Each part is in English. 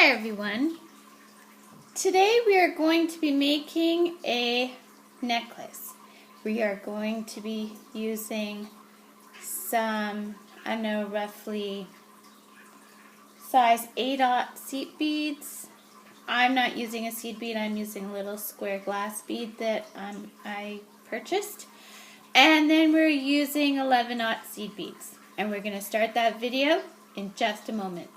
Hi everyone. Today we are going to be making a necklace. We are going to be using some, I know, roughly size 8/0 seed beads. I'm not using a seed bead, I'm using a little square glass bead that I purchased. And then we're using 11/0 seed beads. And we're going to start that video in just a moment.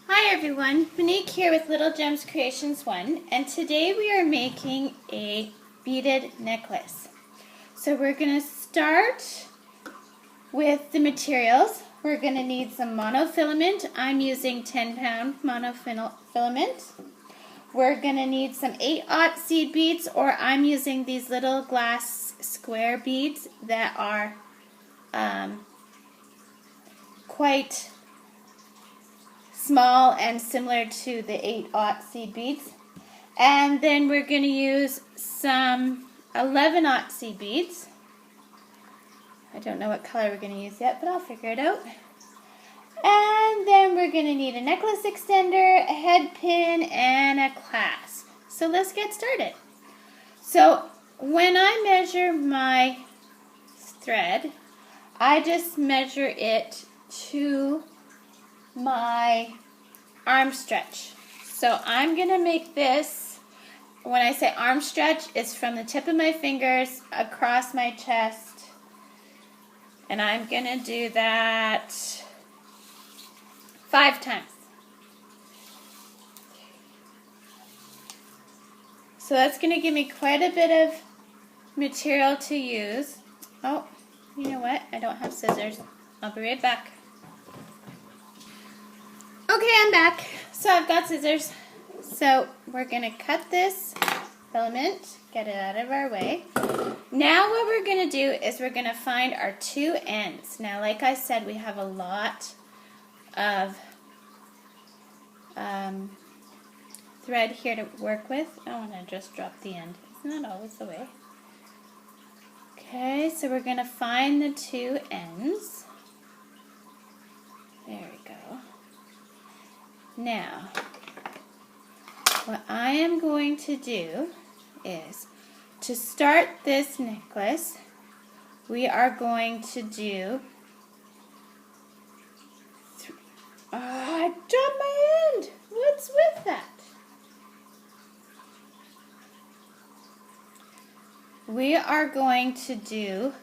Hi everyone, Monique here with Little Gems Creations 1, and today we are making a beaded necklace. So we're going to start with the materials. We're going to need some monofilament. I'm using 10-pound monofilament. We're going to need some 8/0 seed beads, or I'm using these little glass square beads that are quite small and similar to the 8/0 seed beads. And then we're going to use some 11/0 seed beads. I don't know what color we're going to use yet, but I'll figure it out. And then we're going to need a necklace extender, a head pin, and a clasp. So let's get started. So when I measure my thread, I just measure it to my arm stretch. So I'm going to make this, when I say arm stretch, it's from the tip of my fingers across my chest. And I'm going to do that 5 times. So that's going to give me quite a bit of material to use. Oh, you know what? I don't have scissors. I'll be right back. Okay, I'm back. So I've got scissors. So we're going to cut this filament, get it out of our way. Now what we're going to do is we're going to find our 2 ends. Now, like I said, we have a lot of thread here to work with. I want to just drop the end. Isn't that always the way? Okay, so we're going to find the 2 ends. There we go. Now, what I am going to do is, to start this necklace, we are going to do, I dropped my end. What's with that? We are going to do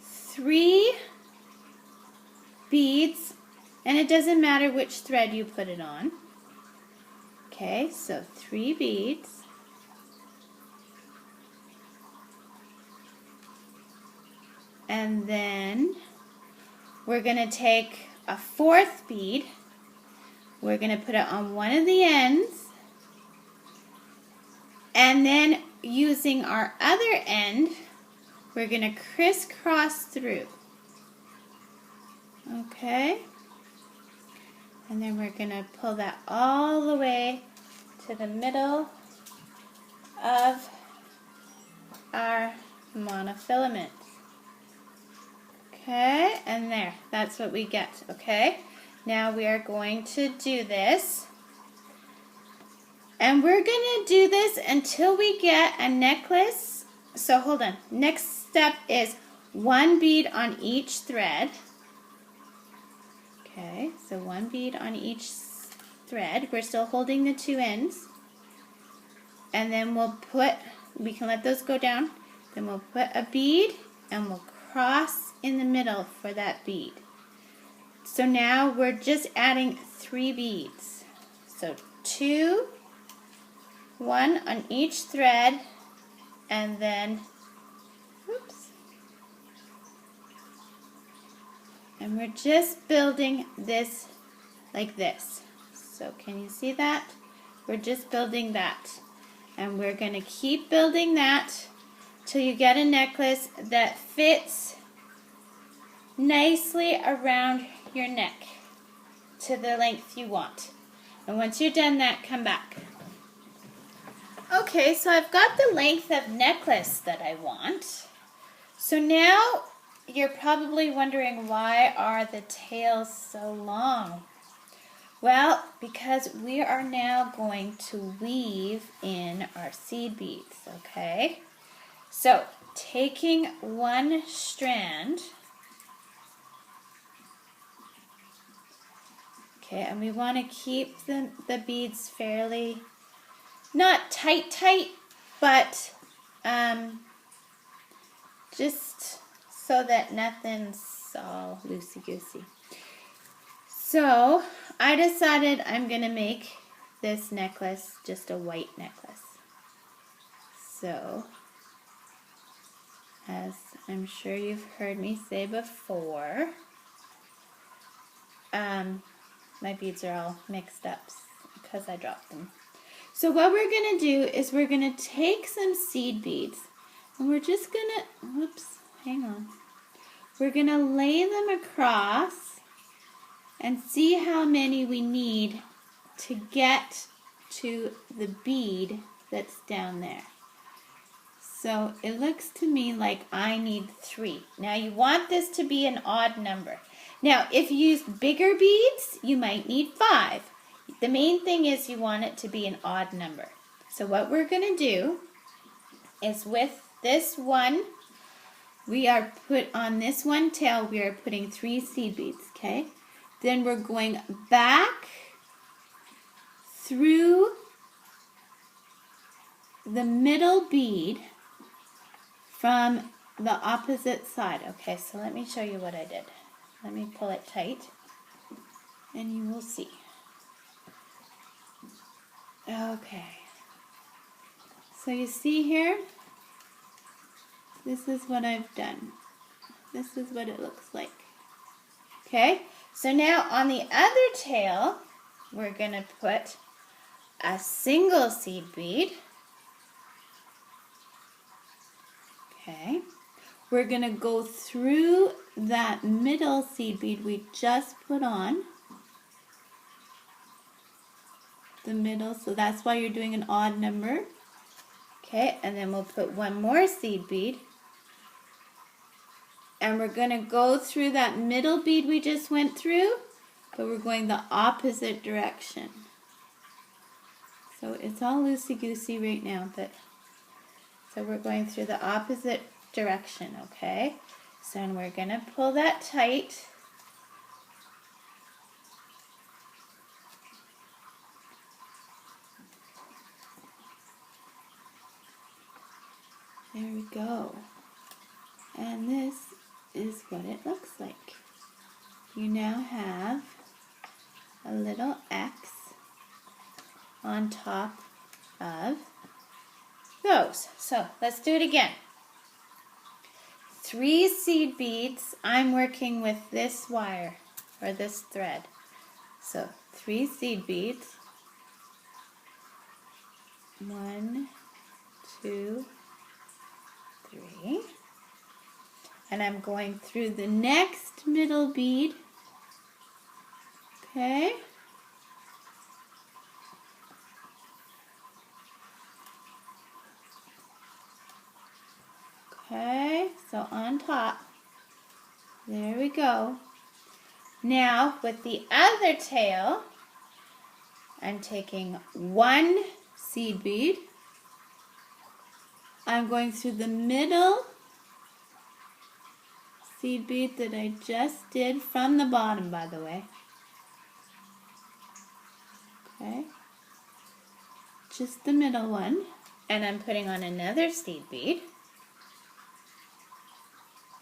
3 beads, and it doesn't matter which thread you put it on. Okay, so 3 beads. And then we're going to take a 4th bead. We're going to put it on one of the ends. And then using our other end, we're going to crisscross through. Okay? And then we're going to pull that all the way to the middle of our monofilament. Okay, and there, that's what we get, okay? Now we are going to do this. And we're going to do this until we get a necklace. So hold on. Next step is 1 bead on each thread. Okay, so 1 bead on each thread. We're still holding the 2 ends. And then we can let those go down. Then we'll put a bead and we'll cross in the middle for that bead. So now we're just adding 3 beads. So 2, 1 on each thread, and then, oops. And we're just building this like this. So can you see that? We're just building that. And we're going to keep building that till you get a necklace that fits nicely around your neck to the length you want. And once you're done that, come back. Okay, so I've got the length of necklace that I want. So now you're probably wondering, why are the tails so long? Well, because we are now going to weave in our seed beads, okay? So taking one strand, okay, and we want to keep the beads fairly, not tight, but just so that nothing's all loosey-goosey. So I decided I'm going to make this necklace just a white necklace. So, as I'm sure you've heard me say before, my beads are all mixed up because I dropped them. So what we're going to do is we're going to take some seed beads and we're just going to, whoops, hang on. We're going to lay them across and see how many we need to get to the bead that's down there. So it looks to me like I need 3. Now you want this to be an odd number. Now if you use bigger beads, you might need 5. The main thing is you want it to be an odd number. So what we're going to do is with this one, we are put on this one tail, we are putting 3 seed beads, okay? Then we're going back through the middle bead from the opposite side. Okay, so let me show you what I did. Let me pull it tight and you will see. Okay, so you see here, this is what I've done. This is what it looks like. Okay, so now on the other tail, we're going to put a single seed bead. Okay, we're going to go through that middle seed bead we just put on. The middle, so that's why you're doing an odd number. Okay, and then we'll put one more seed bead. And we're going to go through that middle bead we just went through, but we're going the opposite direction. So it's all loosey-goosey right now, but so we're going through the opposite direction, okay? So and we're going to pull that tight. There we go. And this is what it looks like. You now have a little X on top of those. So let's do it again. 3 seed beads. I'm working with this wire or this thread. So 3 seed beads. 1, 2, 3. And I'm going through the next middle bead. Okay. Okay, so on top. There we go. Now with the other tail, I'm taking 1 seed bead. I'm going through the middle seed bead that I just did from the bottom, by the way. Okay, just the middle one. And I'm putting on another seed bead.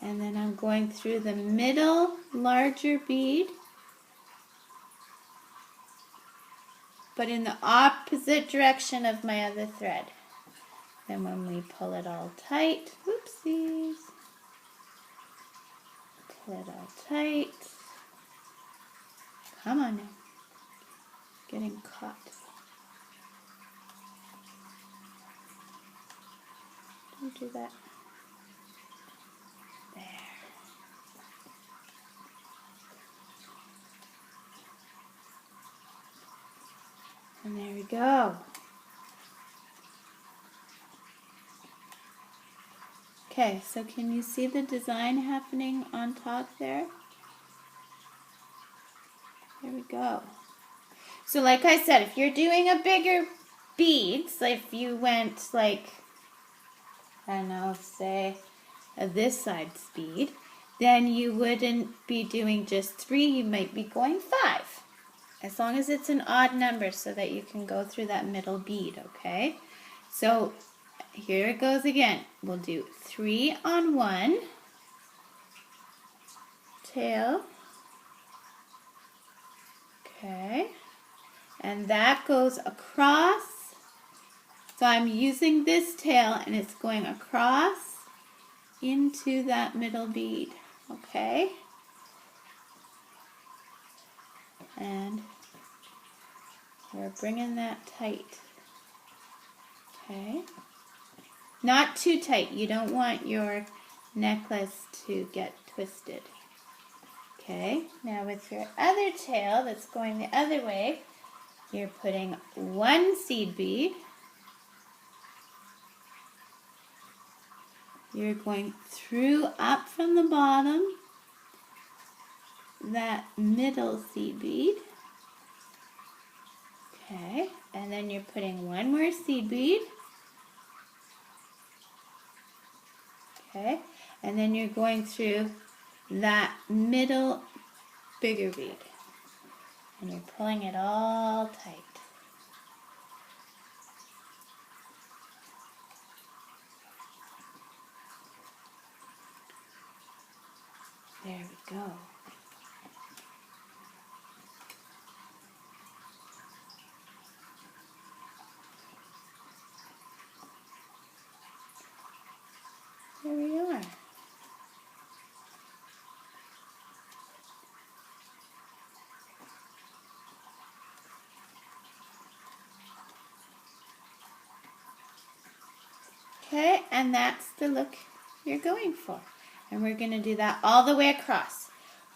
And then I'm going through the middle larger bead, but in the opposite direction of my other thread. Then when we pull it all tight, whoopsies, pull it all tight. Come on now, getting caught. Don't do that. There. And there we go. Okay, so can you see the design happening on top there? There we go. So like I said, if you're doing a bigger beads, like if you went like, I don't know, say this side's bead, then you wouldn't be doing just 3, you might be going 5. As long as it's an odd number so that you can go through that middle bead, okay? So here it goes again. We'll do 3 on one tail. Okay. And that goes across. So I'm using this tail and it's going across into that middle bead. Okay. And we're bringing that tight. Okay. Not too tight. You don't want your necklace to get twisted. Okay. Now with your other tail that's going the other way, you're putting 1 seed bead. You're going through up from the bottom, that middle seed bead. Okay, and then you're putting 1 more seed bead. Okay, and then you're going through that middle bigger bead. And you're pulling it all tight. There we go. There we are. Okay, and that's the look you're going for. And we're going to do that all the way across.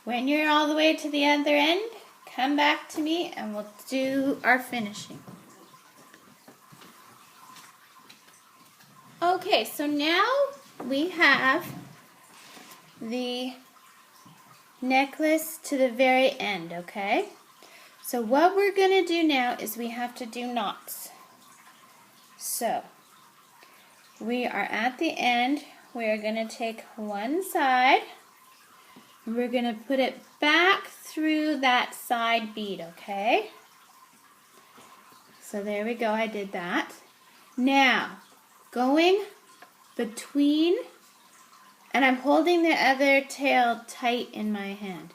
When you're all the way to the other end, come back to me and we'll do our finishing. Okay, so now we have the necklace to the very end, okay? So what we're going to do now is we have to do knots. So we are at the end. We are going to take one side and we're going to put it back through that side bead, okay? So there we go, I did that. Now, going between, and I'm holding the other tail tight in my hand.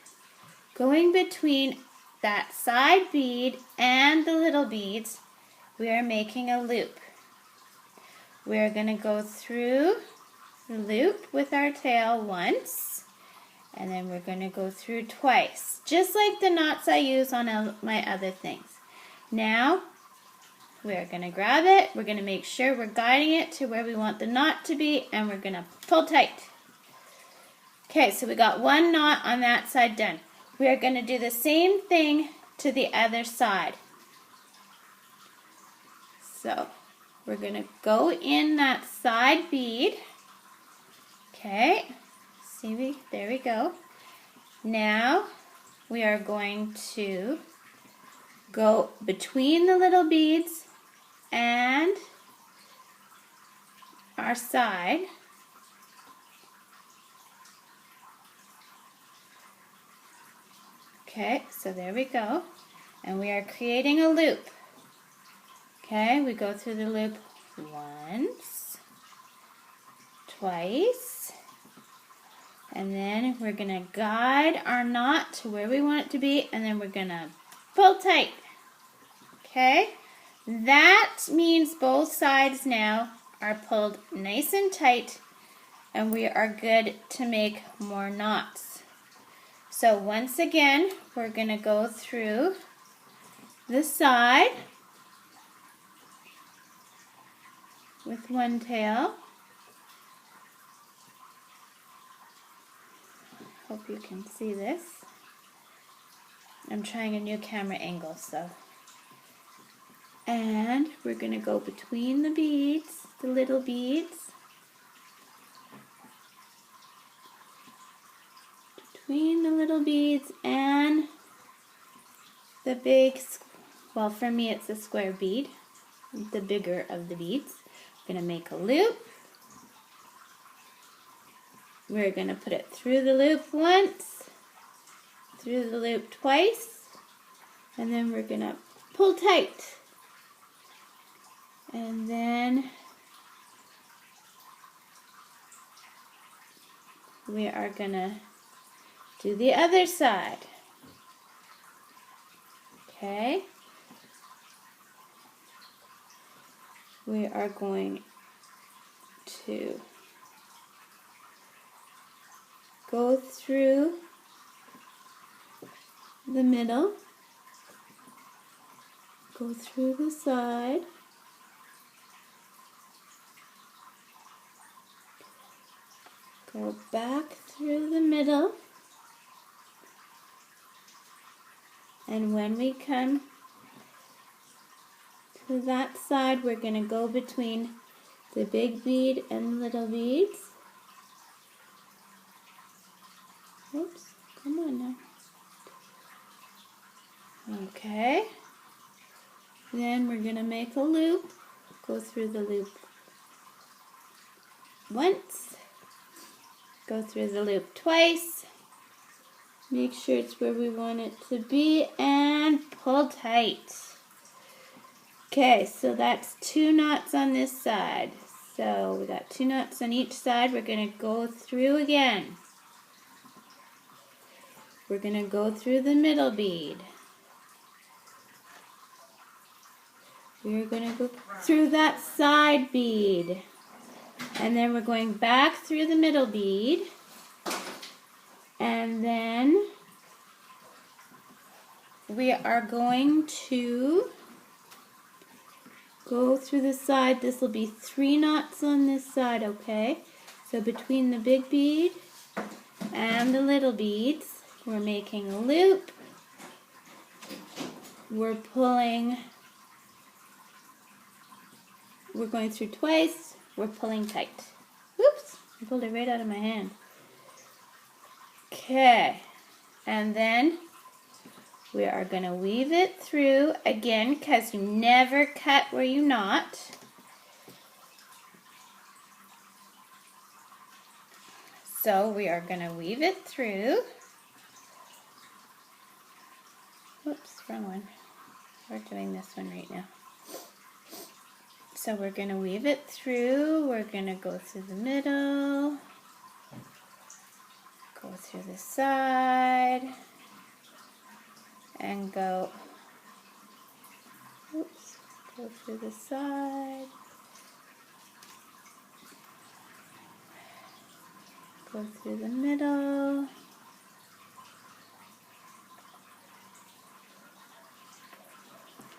Going between that side bead and the little beads, we are making a loop. We are going to go through the loop with our tail once, and then we're going to go through twice, just like the knots I use on my other things. Now, we're going to grab it, we're going to make sure we're guiding it to where we want the knot to be, and we're going to pull tight. Okay, so we got 1 knot on that side done. We are going to do the same thing to the other side. So, we're going to go in that side bead. Okay, there we go. Now, we are going to go between the little beads and our side. Okay, so there we go. And we are creating a loop. Okay, we go through the loop once, twice, and then we're going to guide our knot to where we want it to be, and then we're going to pull tight. Okay, that means both sides now are pulled nice and tight, and we are good to make more knots. So once again, we're going to go through the side with one tail. Hope you can see this. I'm trying a new camera angle, so. And we're going to go between the beads, the little beads. between the little beads and the big, well, for me it's a square bead, the bigger of the beads. I'm going to make a loop. We're going to put it through the loop once, through the loop twice, and then we're going to pull tight. And then we are going to do the other side. Okay. We are going to go through the middle, go through the side, go back through the middle, and when we come to that side, we're going to go between the big bead and the little beads. Oops, come on now. Okay. Then we're going to make a loop, go through the loop once, go through the loop twice, make sure it's where we want it to be, and pull tight. Okay, so that's 2 knots on this side. So we got 2 knots on each side. We're going to go through again. We're going to go through the middle bead. We're going to go through that side bead. And then we're going back through the middle bead. And then we are going to go through the side. This will be 3 knots on this side, okay? So between the big bead and the little beads, we're making a loop. We're pulling. We're going through twice. We're pulling tight. Whoops! I pulled it right out of my hand. Okay. And then we are going to weave it through again, because you never cut where you knot. So we are going to weave it through. Oops, wrong one. We're doing this one right now. So we're going to weave it through. We're going to go through the middle, go through the side, and go, oops, go through the side, go through the middle,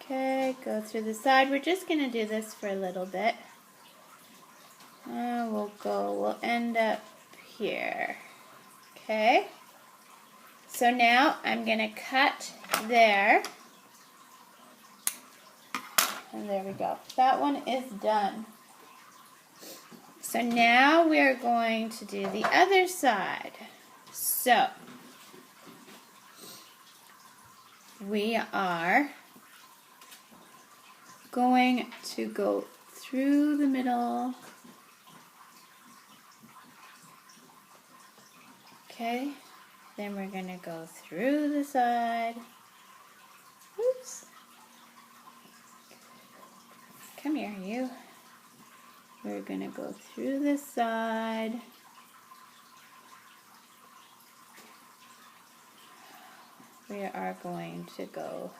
okay, go through the side. We're just going to do this for a little bit. We'll end up here. Okay. So now I'm going to cut there. And there we go. That one is done. So now we're going to do the other side. So we are going to go through the middle. Okay, then we're going to go through the side. Oops. Come here, you. We're going to go through the side. We are going to go,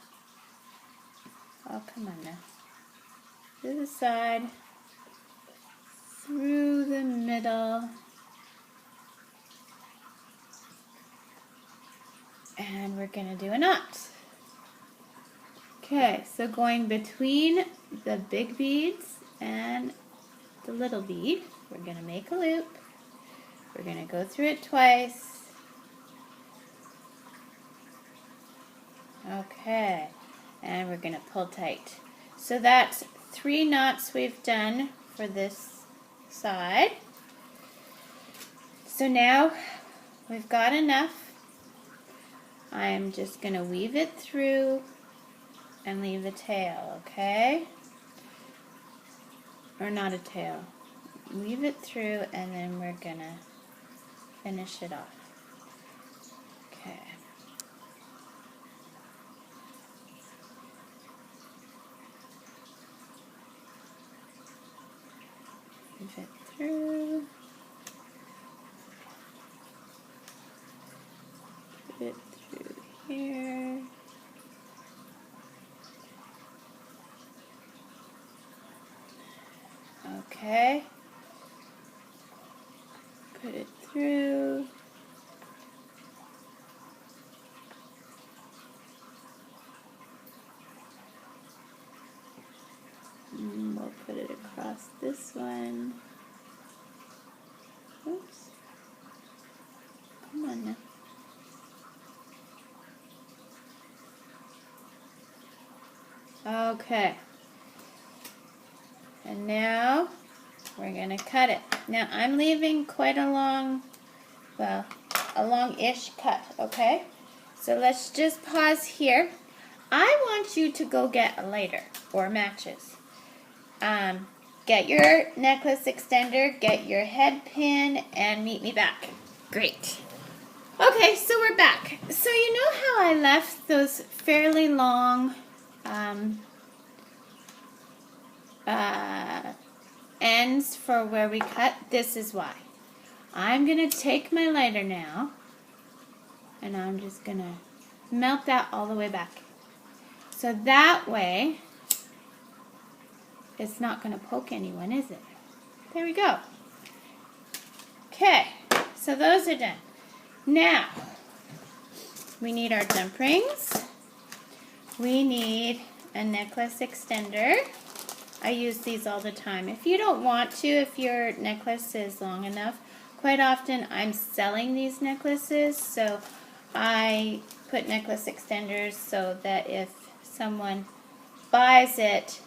oh, come on now. Through the side, through the middle, and we're going to do a knot. Okay, so going between the big beads and the little bead, we're going to make a loop. We're going to go through it twice. Okay, and we're going to pull tight. So that's 3 knots we've done for this side. So now we've got enough I'm just going to weave it through and leave a tail, okay? Or not a tail. Weave it through and then we're going to finish it off. Okay. Weave it through. Put it through here. Okay. Put it through. And we'll put it across this one. Oops. Come on now. Okay. And now we're going to cut it. Now I'm leaving quite a long, well, a long-ish cut, okay? So let's just pause here. I want you to go get a lighter or matches. Get your necklace extender, get your head pin, and meet me back. Great. Okay, so we're back. So you know how I left those fairly long ends for where we cut? This is why. I'm going to take my lighter now, and I'm just going to melt that all the way back. So that way, it's not going to poke anyone, is it? There we go. Okay, so those are done. Now, we need our jump rings. We need a necklace extender. I use these all the time. If you don't want to, if your necklace is long enough, quite often I'm selling these necklaces, so I put necklace extenders so that if someone buys it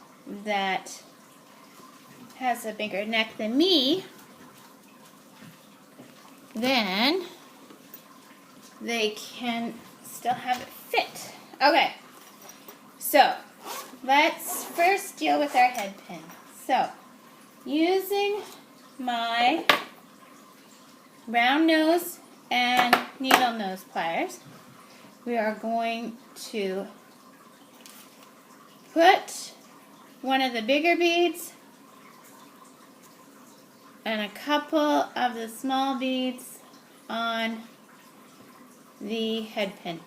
that has a bigger neck than me, then they can still have it fit. Okay, so let's first deal with our head pin. So, using my round nose and needle nose pliers, we are going to put one of the bigger beads and a couple of the small beads on the head pin.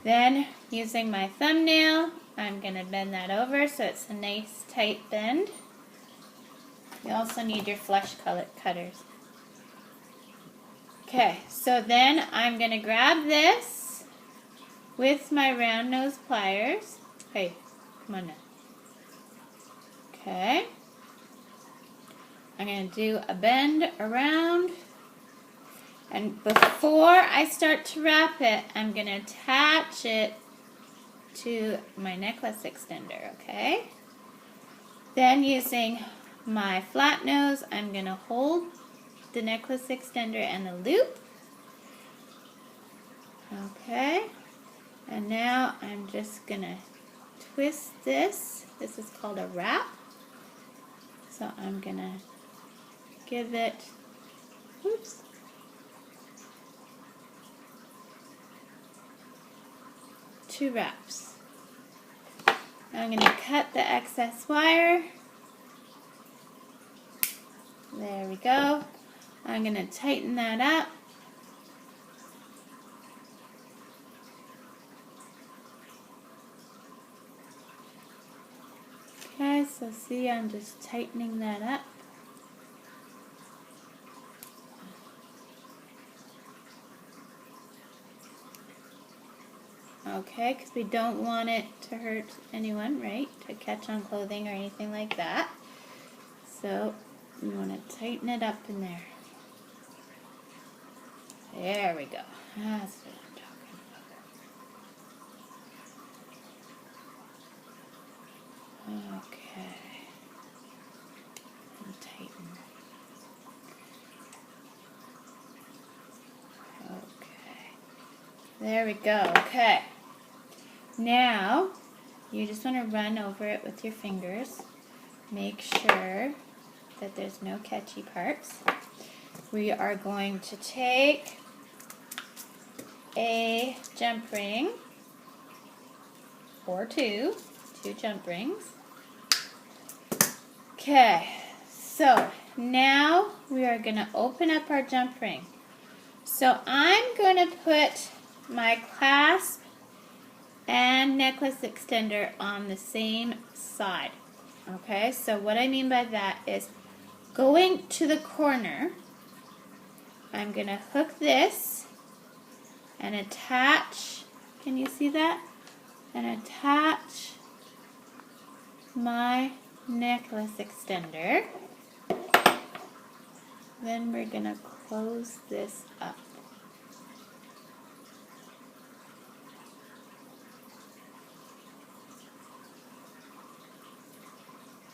Then, using my thumbnail, I'm going to bend that over so it's a nice tight bend. You also need your flush cutters. Okay, so then I'm going to grab this with my round nose pliers. Hey, come on now. Okay. I'm going to do a bend around. And before I start to wrap it, I'm going to attach it to my necklace extender, okay? Then using my flat nose, I'm going to hold the necklace extender and the loop. Okay. And now I'm just going to twist this. This is called a wrap. So I'm going to give it, oops, two wraps. Now I'm going to cut the excess wire. There we go. I'm going to tighten that up. Okay, so see, I'm just tightening that up. Okay, because we don't want it to hurt anyone, right? To catch on clothing or anything like that. So we want to tighten it up in there. There we go. That's what I'm talking about. Okay. And tighten. Okay. There we go. Okay. Now, you just want to run over it with your fingers. Make sure that there's no catchy parts. We are going to take a jump ring, or two jump rings. Okay, so now we are going to open up our jump ring. So I'm going to put my clasp and necklace extender on the same side. Okay, so what I mean by that is going to the corner, I'm going to hook this and attach, can you see that? And attach my necklace extender. Then we're going to close this up.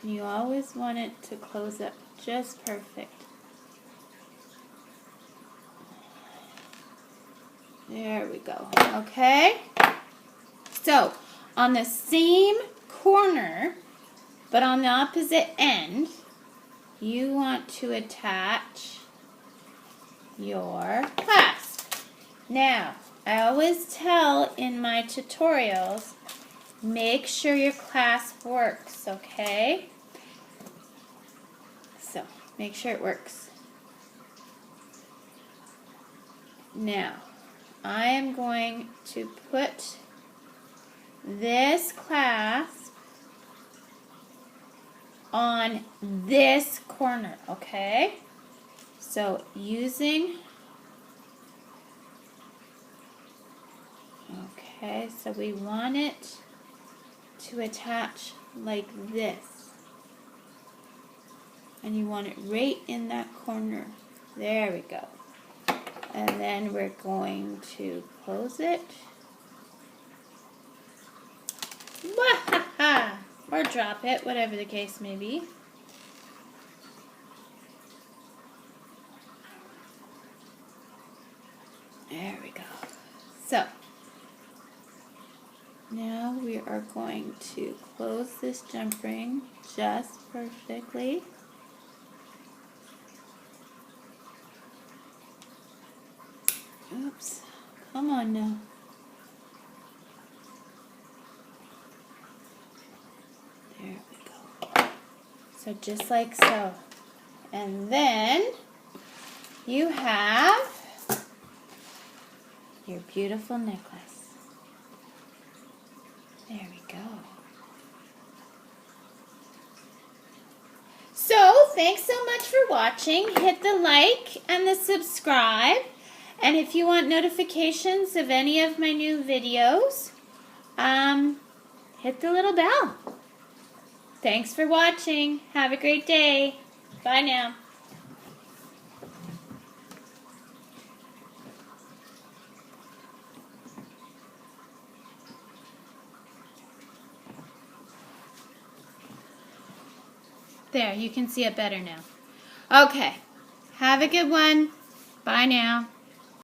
You always want it to close up just perfect. There we go. Okay? So, on the same corner, but on the opposite end, you want to attach your clasp. Now, I always tell in my tutorials, make sure your clasp works, okay? So, make sure it works. Now, I am going to put this clasp on this corner, okay? So, okay, so we want it to attach like this. And you want it right in that corner. There we go. And then we're going to close it. Or drop it, whatever the case may be. There we go. So, now we are going to close this jump ring just perfectly. Oops, come on now. There we go. So just like so. And then you have your beautiful necklace. There we go. So, thanks so much for watching. Hit the like and the subscribe. And if you want notifications of any of my new videos, hit the little bell. Thanks for watching. Have a great day. Bye now. There, you can see it better now. Okay, have a good one. Bye now.